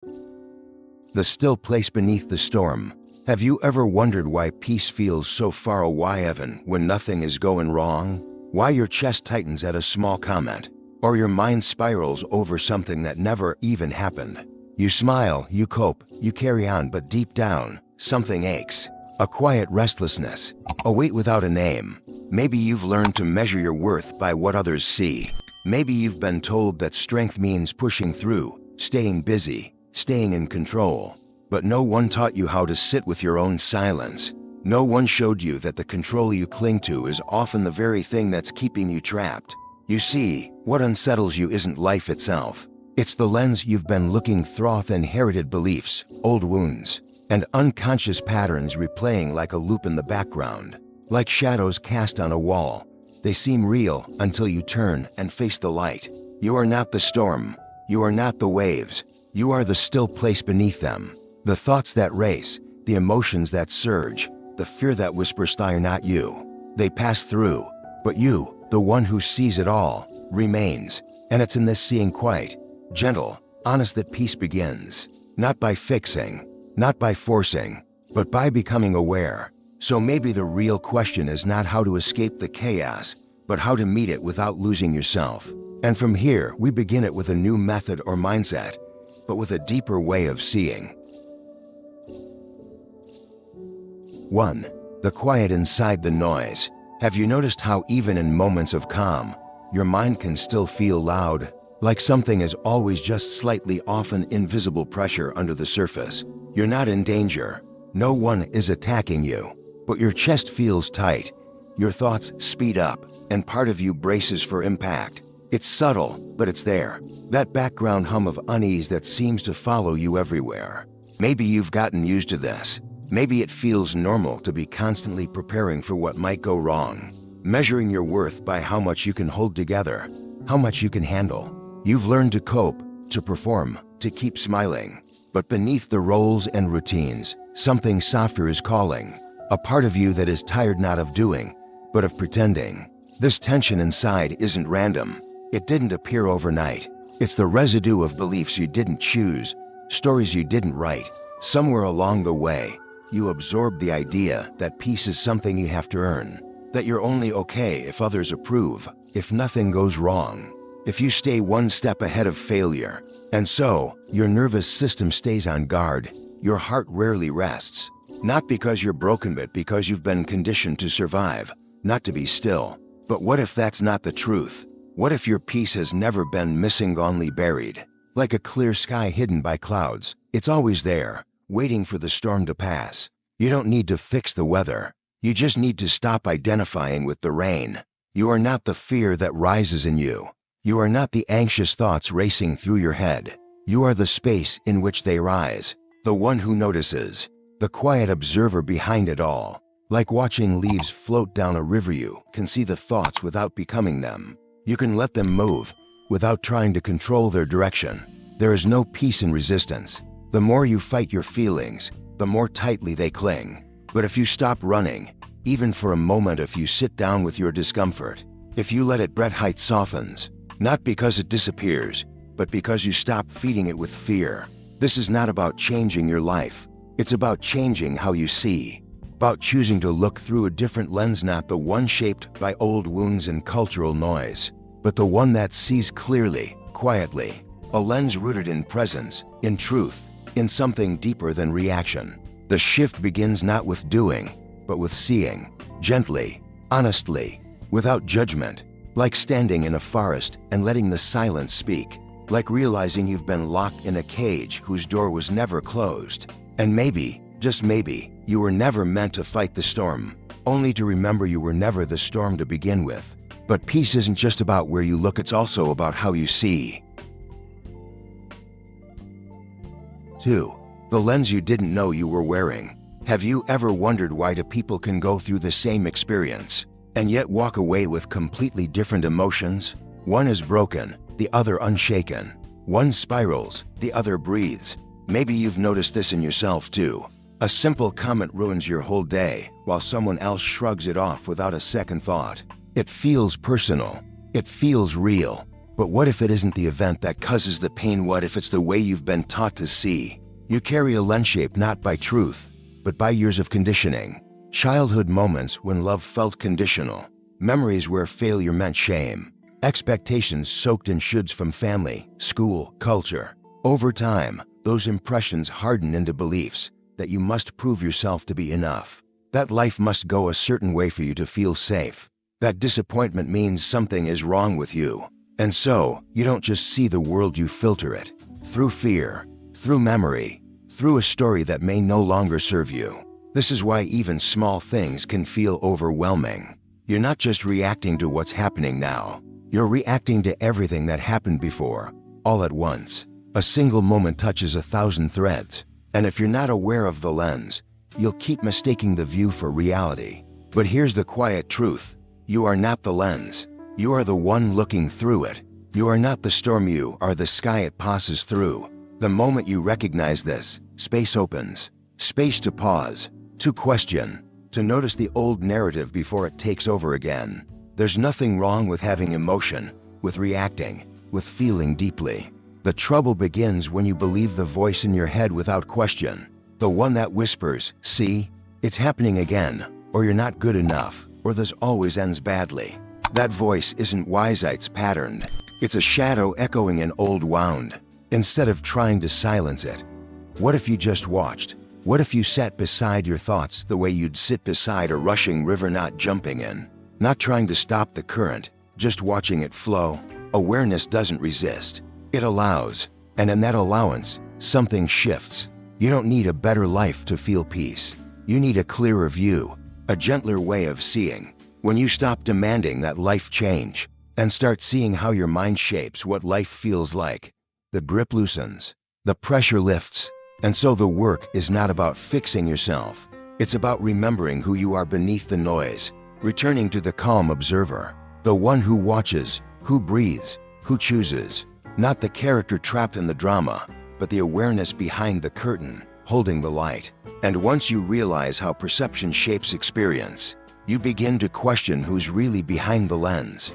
The still place beneath the storm. Have you ever wondered why peace feels so far away even when nothing is going wrong? Why your chest tightens at a small comment? Or your mind spirals over something that never even happened? You smile, you cope, you carry on, but deep down, something aches. A quiet restlessness, a weight without a name. Maybe you've learned to measure your worth by what others see. Maybe you've been told that strength means pushing through, staying busy, staying in control. But no one taught you how to sit with your own silence. No one showed you that the control you cling to is often the very thing that's keeping you trapped. You see, what unsettles you isn't life itself. It's the lens you've been looking through, inherited beliefs, old wounds, and unconscious patterns replaying like a loop in the background. Like shadows cast on a wall, they seem real until you turn and face the light. You are not the storm. You are not the waves. You are the still place beneath them. The thoughts that race, the emotions that surge, the fear that whispers they are not you. They pass through, but you, the one who sees it all, remains. And it's in this seeing quiet, gentle, honest that peace begins. Not by fixing, not by forcing, but by becoming aware. So maybe the real question is not how to escape the chaos, but how to meet it without losing yourself. And from here, we begin it with a new method or mindset, but with a deeper way of seeing. 1. The quiet inside the noise. Have you noticed how even in moments of calm, your mind can still feel loud? Like something is always just slightly off, an invisible pressure under the surface. You're not in danger. No one is attacking you. But your chest feels tight. Your thoughts speed up, and part of you braces for impact. It's subtle, but it's there. That background hum of unease that seems to follow you everywhere. Maybe you've gotten used to this. Maybe it feels normal to be constantly preparing for what might go wrong, measuring your worth by how much you can hold together, how much you can handle. You've learned to cope, to perform, to keep smiling. But beneath the roles and routines, something softer is calling. A part of you that is tired not of doing, but of pretending. This tension inside isn't random. It didn't appear overnight. It's the residue of beliefs you didn't choose, stories you didn't write. Somewhere along the way, you absorbed the idea that peace is something you have to earn, that you're only okay if others approve, if nothing goes wrong, if you stay one step ahead of failure. And so, your nervous system stays on guard, your heart rarely rests. Not because you're broken, but because you've been conditioned to survive, not to be still. But what if that's not the truth? What if your peace has never been missing, only buried? Like a clear sky hidden by clouds, it's always there, waiting for the storm to pass. You don't need to fix the weather. You just need to stop identifying with the rain. You are not the fear that rises in you. You are not the anxious thoughts racing through your head. You are the space in which they rise, the one who notices, the quiet observer behind it all. Like watching leaves float down a river, you can see the thoughts without becoming them. You can let them move without trying to control their direction. There is no peace in resistance. The more you fight your feelings, the more tightly they cling. But if you stop running, even for a moment, if you sit down with your discomfort, if you let it, Bret Haight softens. Not because it disappears, but because you stop feeding it with fear. This is not about changing your life. It's about changing how you see. About choosing to look through a different lens, not the one shaped by old wounds and cultural noise, but the one that sees clearly, quietly. A lens rooted in presence, in truth, in something deeper than reaction. The shift begins not with doing, but with seeing, gently, honestly, without judgment. Like standing in a forest and letting the silence speak. Like realizing you've been locked in a cage whose door was never closed. And maybe, just maybe, you were never meant to fight the storm, only to remember you were never the storm to begin with. But peace isn't just about where you look, it's also about how you see. 2. The lens you didn't know you were wearing. Have you ever wondered why two people can go through the same experience and yet walk away with completely different emotions? One is broken, the other unshaken. One spirals, the other breathes. Maybe you've noticed this in yourself too. A simple comment ruins your whole day, while someone else shrugs it off without a second thought. It feels personal. It feels real. But what if it isn't the event that causes the pain? What if it's the way you've been taught to see? You carry a lens shaped not by truth, but by years of conditioning. Childhood moments when love felt conditional. Memories where failure meant shame. Expectations soaked in shoulds from family, school, culture. Over time, those impressions harden into beliefs that you must prove yourself to be enough. That life must go a certain way for you to feel safe. That disappointment means something is wrong with you. And so, you don't just see the world, you filter it. Through fear, through memory, through a story that may no longer serve you. This is why even small things can feel overwhelming. You're not just reacting to what's happening now. You're reacting to everything that happened before, all at once. A single moment touches 1,000 threads. And if you're not aware of the lens, you'll keep mistaking the view for reality. But here's the quiet truth. You are not the lens. You are the one looking through it. You are not the storm, you are the sky it passes through. The moment you recognize this, space opens. Space to pause, to question, to notice the old narrative before it takes over again. There's nothing wrong with having emotion, with reacting, with feeling deeply. The trouble begins when you believe the voice in your head without question. The one that whispers, see, it's happening again, or you're not good enough, or this always ends badly. That voice isn't wise, it's patterned. It's a shadow echoing an old wound. Instead of trying to silence it, what if you just watched? What if you sat beside your thoughts the way you'd sit beside a rushing river, not jumping in, not trying to stop the current, just watching it flow? Awareness doesn't resist. It allows, and in that allowance, something shifts. You don't need a better life to feel peace. You need a clearer view, a gentler way of seeing. When you stop demanding that life change and start seeing how your mind shapes what life feels like, the grip loosens, the pressure lifts, and so the work is not about fixing yourself. It's about remembering who you are beneath the noise, returning to the calm observer, the one who watches, who breathes, who chooses. Not the character trapped in the drama, but the awareness behind the curtain, holding the light. And once you realize how perception shapes experience, you begin to question who's really behind the lens.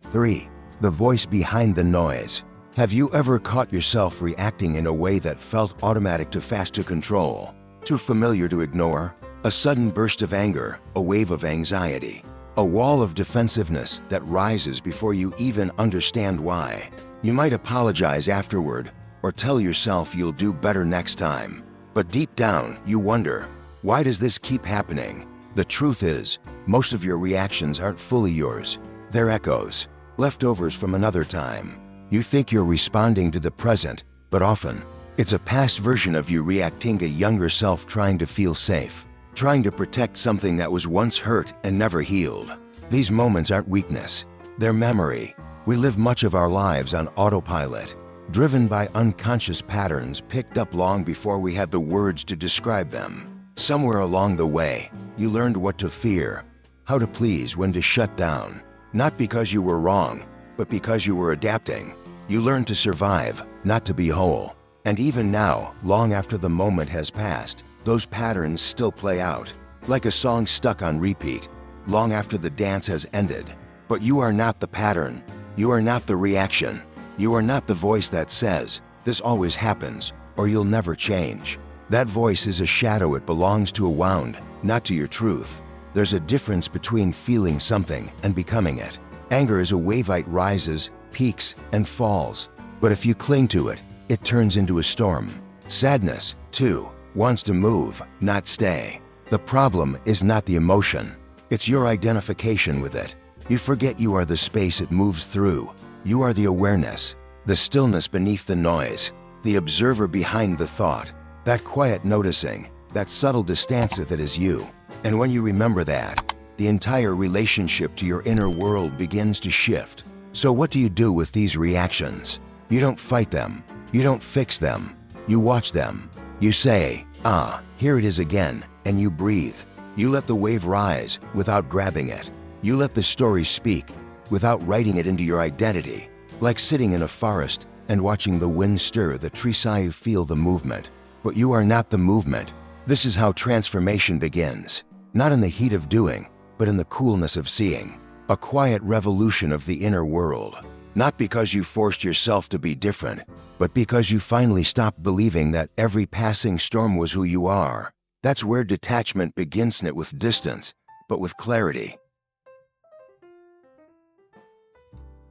3. The voice behind the noise. Have you ever caught yourself reacting in a way that felt automatic, too fast to control, too familiar to ignore? A sudden burst of anger, a wave of anxiety, a wall of defensiveness that rises before you even understand why. You might apologize afterward or tell yourself you'll do better next time. But deep down, you wonder, why does this keep happening? The truth is, most of your reactions aren't fully yours. They're echoes, leftovers from another time. You think you're responding to the present, but often, it's a past version of you reacting, a younger self trying to feel safe, trying to protect something that was once hurt and never healed. These moments aren't weakness, they're memory. We live much of our lives on autopilot, driven by unconscious patterns picked up long before we had the words to describe them. Somewhere along the way, you learned what to fear, how to please, when to shut down. Not because you were wrong, but because you were adapting. You learned to survive, not to be whole. And even now, long after the moment has passed, those patterns still play out, like a song stuck on repeat, long after the dance has ended. But you are not the pattern. You are not the reaction. You are not the voice that says, this always happens, or you'll never change. That voice is a shadow. It belongs to a wound, not to your truth. There's a difference between feeling something and becoming it. Anger is a wave. It rises, peaks, and falls. But if you cling to it, it turns into a storm. Sadness, too, wants to move, not stay. The problem is not the emotion. It's your identification with it. You forget you are the space it moves through. You are the awareness, the stillness beneath the noise, the observer behind the thought. That quiet noticing, that subtle distance that is you. And when you remember that, the entire relationship to your inner world begins to shift. So what do you do with these reactions? You don't fight them. You don't fix them. You watch them. You say, ah, here it is again, and you breathe. You let the wave rise without grabbing it. You let the story speak without writing it into your identity. Like sitting in a forest and watching the wind stir the trees, you feel the movement. But you are not the movement. This is how transformation begins. Not in the heat of doing, but in the coolness of seeing. A quiet revolution of the inner world. Not because you forced yourself to be different, but because you finally stopped believing that every passing storm was who you are. That's where detachment begins, not with distance, but with clarity.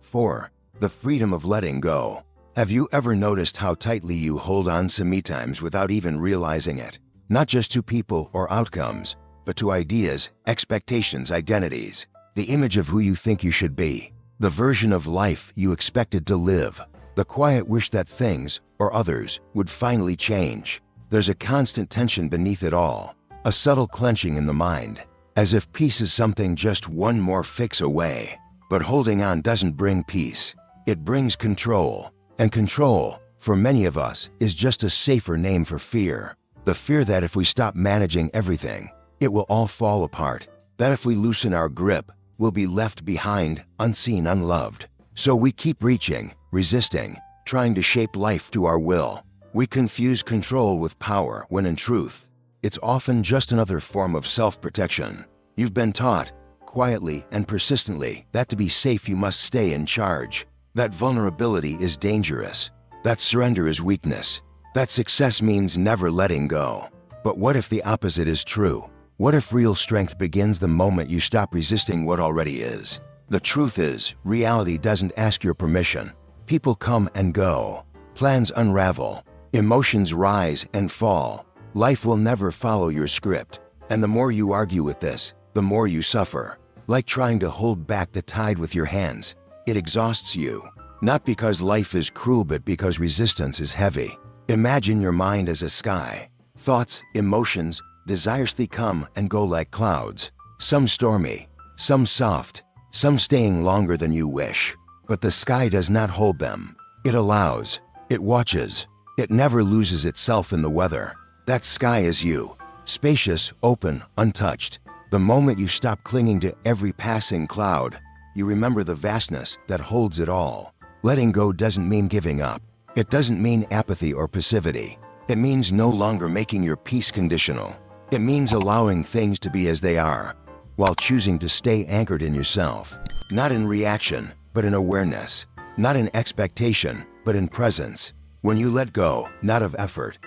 4. The freedom of letting go. Have you ever noticed how tightly you hold on sometimes without even realizing it? Not just to people or outcomes, but to ideas, expectations, identities. The image of who you think you should be. The version of life you expected to live. The quiet wish that things, or others, would finally change. There's a constant tension beneath it all. A subtle clenching in the mind. As if peace is something just one more fix away. But holding on doesn't bring peace. It brings control. And control, for many of us, is just a safer name for fear. The fear that if we stop managing everything, it will all fall apart. That if we loosen our grip, we'll be left behind, unseen, unloved. So we keep reaching, resisting, trying to shape life to our will. We confuse control with power when in truth, it's often just another form of self-protection. You've been taught, quietly and persistently, that to be safe you must stay in charge. That vulnerability is dangerous. That surrender is weakness. That success means never letting go. But what if the opposite is true? What if real strength begins the moment you stop resisting what already is? The truth is, reality doesn't ask your permission. People come and go. Plans unravel. Emotions rise and fall. Life will never follow your script. And the more you argue with this, the more you suffer. Like trying to hold back the tide with your hands. It exhausts you. Not because life is cruel, but because resistance is heavy. Imagine your mind as a sky. Thoughts, emotions, desires, they come and go like clouds. Some stormy, some soft, some staying longer than you wish. But the sky does not hold them. It allows. It watches. It never loses itself in the weather. That sky is you. Spacious, open, untouched. The moment you stop clinging to every passing cloud, you remember the vastness that holds it all. Letting go doesn't mean giving up. It doesn't mean apathy or passivity. It means no longer making your peace conditional. It means allowing things to be as they are, while choosing to stay anchored in yourself. Not in reaction, but in awareness. Not in expectation, but in presence. When you let go, not of effort,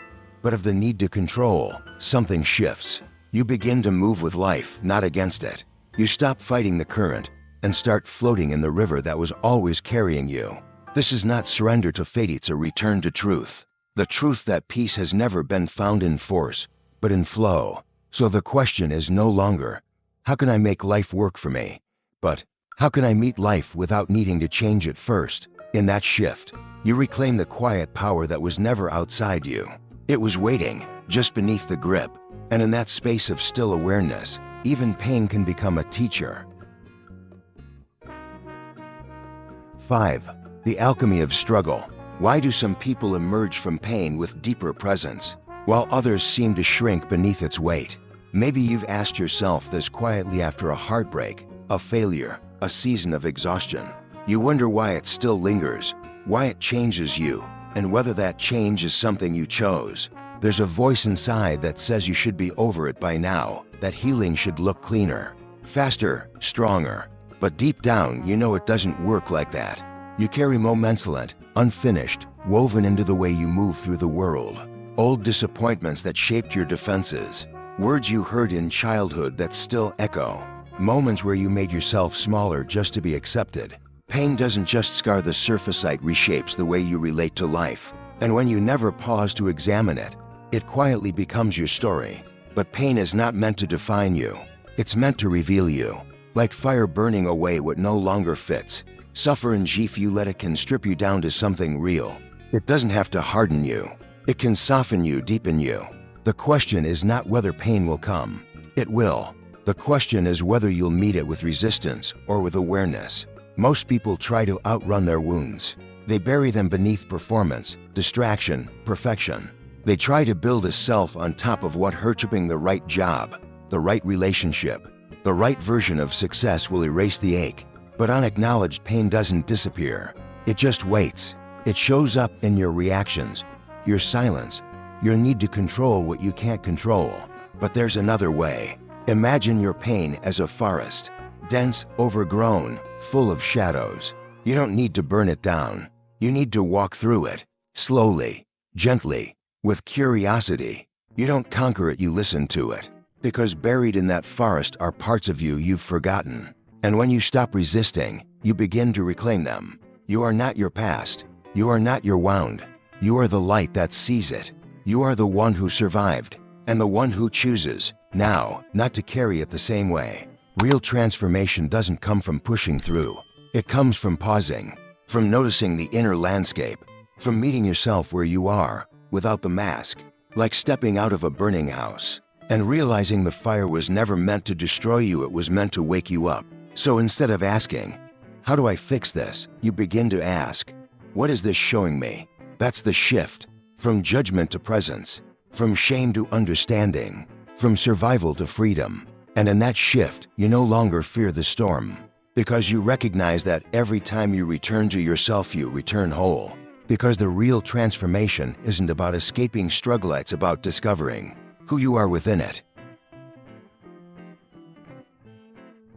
but of the need to control, something shifts. You begin to move with life, not against it. You stop fighting the current and start floating in the river that was always carrying you. This is not surrender to fate, it's a return to truth. The truth that peace has never been found in force, but in flow. So the question is no longer, how can I make life work for me? But, how can I meet life without needing to change it first? In that shift, you reclaim the quiet power that was never outside you. It was waiting, just beneath the grip. And in that space of still awareness, even pain can become a teacher. 5. The alchemy of struggle. Why do some people emerge from pain with deeper presence, while others seem to shrink beneath its weight? Maybe you've asked yourself this quietly after a heartbreak, a failure, a season of exhaustion. You wonder why it still lingers, why it changes you, and whether that change is something you chose. There's a voice inside that says you should be over it by now, that healing should look cleaner, faster, stronger. But deep down, you know it doesn't work like that. You carry moments unfinished, woven into the way you move through the world. Old disappointments that shaped your defenses. Words you heard in childhood that still echo. Moments where you made yourself smaller just to be accepted. Pain doesn't just scar the surface, it reshapes the way you relate to life. And when you never pause to examine it, it quietly becomes your story. But pain is not meant to define you. It's meant to reveal you. Like fire burning away what no longer fits. Suffer and if you let it can strip you down to something real. It doesn't have to harden you. It can soften you, deepen you. The question is not whether pain will come. It will. The question is whether you'll meet it with resistance or with awareness. Most people try to outrun their wounds. They bury them beneath performance, distraction, perfection. They try to build a self on top of what hurt. The right job, the right relationship, the right version of success will erase the ache. But unacknowledged pain doesn't disappear. It just waits. It shows up in your reactions, your silence, your need to control what you can't control. But there's another way. Imagine your pain as a forest. dense, overgrown, full of shadows. You don't need to burn it down. You need to walk through it, slowly, gently, with curiosity. You don't conquer it, you listen to it. Because buried in that forest are parts of you you've forgotten. And when you stop resisting, you begin to reclaim them. You are not your past. You are not your wound. You are the light that sees it. You are the one who survived, and the one who chooses, now, not to carry it the same way. Real transformation doesn't come from pushing through. It comes from pausing, from noticing the inner landscape, from meeting yourself where you are, without the mask, like stepping out of a burning house, and realizing the fire was never meant to destroy you, it was meant to wake you up. So instead of asking, "How do I fix this?" you begin to ask, "What is this showing me?" That's the shift, from judgment to presence, from shame to understanding, from survival to freedom. And in that shift, you no longer fear the storm, because you recognize that every time you return to yourself, you return whole. Because the real transformation isn't about escaping struggle, it's about discovering who you are within it.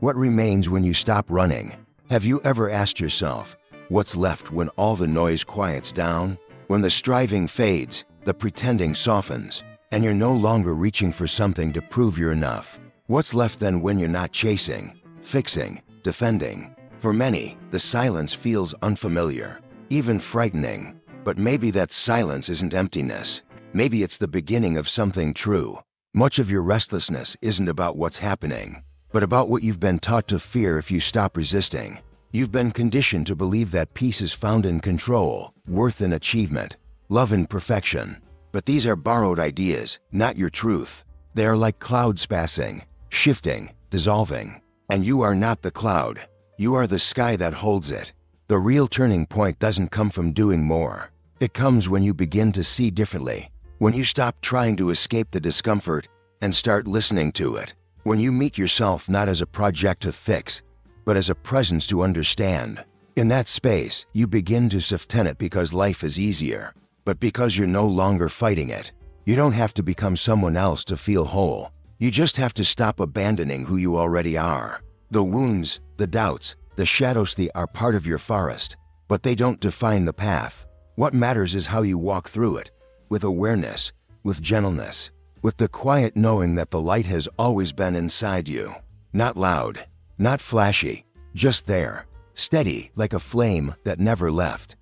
What remains when you stop running? Have you ever asked yourself, what's left when all the noise quiets down? When the striving fades, the pretending softens, and you're no longer reaching for something to prove you're enough? What's left then when you're not chasing, fixing, defending? For many, the silence feels unfamiliar, even frightening. But maybe that silence isn't emptiness. Maybe it's the beginning of something true. Much of your restlessness isn't about what's happening, but about what you've been taught to fear if you stop resisting. You've been conditioned to believe that peace is found in control, worth in achievement, love in perfection. But these are borrowed ideas, not your truth. They are like clouds passing, shifting, dissolving. And you are not the cloud. You are the sky that holds it. The real turning point doesn't come from doing more. It comes when you begin to see differently. When you stop trying to escape the discomfort and start listening to it. When you meet yourself not as a project to fix, but as a presence to understand. In that space, you begin to soften it because life is easier, but because you're no longer fighting it. You don't have to become someone else to feel whole. You just have to stop abandoning who you already are. The wounds, the doubts, the shadows, they are part of your forest, but they don't define the path. What matters is how you walk through it, with awareness, with gentleness, with the quiet knowing that the light has always been inside you. Not loud, not flashy, just there, steady like a flame that never left.